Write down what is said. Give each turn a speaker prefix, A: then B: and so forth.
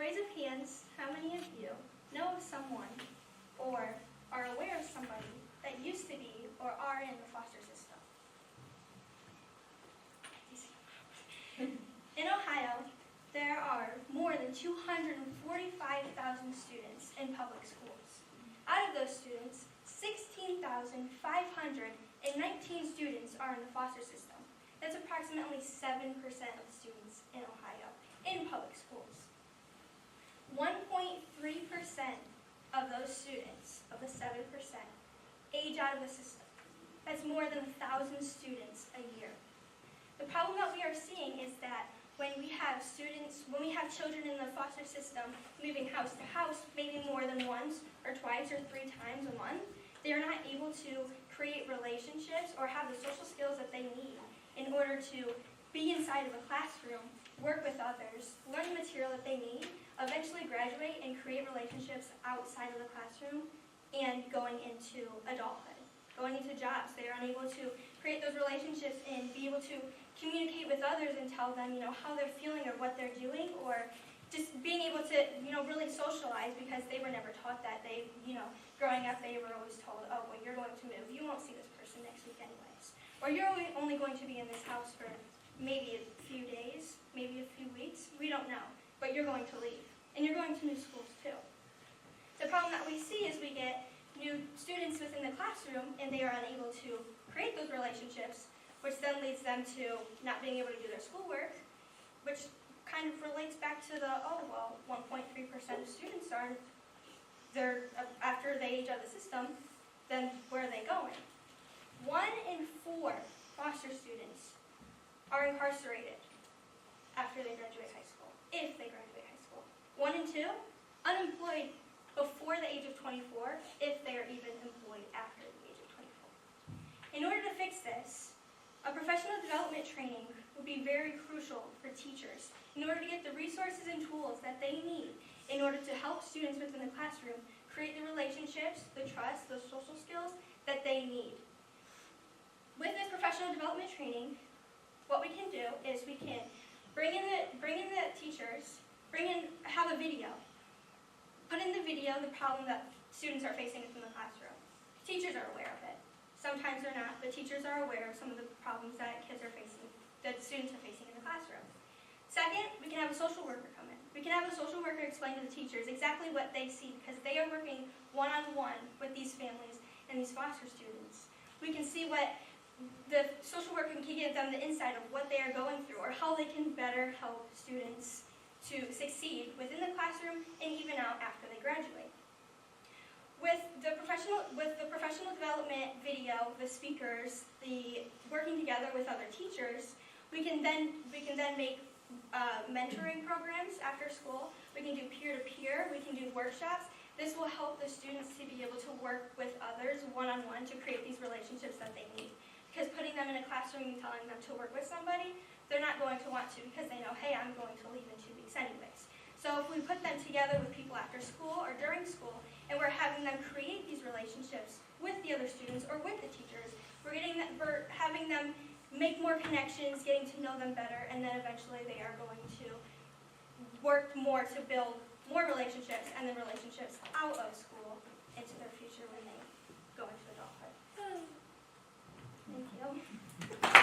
A: raise of hands, how many of you know of someone or are aware of somebody that used to be or are in the foster system? In Ohio, there are more than 245,000 students in public schools. Out of those students, 16,519 students are in the foster system. That's approximately 7% of the students in Ohio in public schools. 1.3% of those students, of the 7%, age out of the system. That's more than 1,000 students a year. The problem that we are seeing is that when we have children in the foster system moving house to house, maybe more than once or twice or 3 times a month, they are not able to create relationships or have the social skills that they need in order to be inside of a classroom, work with others, learn the material that they need, eventually graduate and create relationships outside of the classroom and going into adulthood, going into jobs. They are unable to create those relationships and be able to communicate with others and tell them, how they're feeling or what they're doing, or just being able to, really socialize because they were never taught that. Growing up, they were always told, oh, well, you're going to move. You won't see this person next week anyways. Or you're only going to be in this house for maybe a few days, maybe a few weeks. We don't know. But you're going to leave. And you're going to new schools too. The problem that we see is we get new students within the classroom and they are unable to create those relationships, which then leads them to not being able to do their schoolwork, which kind of relates back to the, 1.3% of students after they age out of the system, then where are they going? 1 in 4 foster students are incarcerated after they graduate high school, if they graduate high school. 1 in 2, unemployed before the age of 24, if they are even employed after the age of 24. In order to fix this, a professional development training would be very crucial for teachers in order to get the resources and tools that they need in order to help students within the classroom create the relationships, the trust, the social skills that they need. With this professional development training, what we can do is we can bring in the teachers, have a video, put in the video the problem that students are facing within the classroom. Teachers are aware of it. Sometimes they're not, but teachers are aware of some of the problems that that students are facing in the classroom. Second, we can have a social worker come in. We can have a social worker explain to the teachers exactly what they see because they are working one-on-one with these families and these foster students. We can see what the social worker can give them the insight of what they are going through or how they can better help students to succeed within the classroom and even out after they graduate. With the professional development video, the speakers, the working together with other teachers, we can then make mentoring programs after school. We can do peer-to-peer. We can do workshops. This will help the students to be able to work with others one-on-one to create these relationships that they need. Because putting them in a classroom and telling them to work with somebody, they're not going to want to because they know, hey, I'm going to leave in 2 weeks anyways. So if we put them together with people after school or during school, and we're having them create these relationships with the other students or with the teachers, we're having them make more connections, getting to know them better, and then eventually they are going to work more to build more relationships and then relationships out of school into their future when they go into adulthood. Thank you.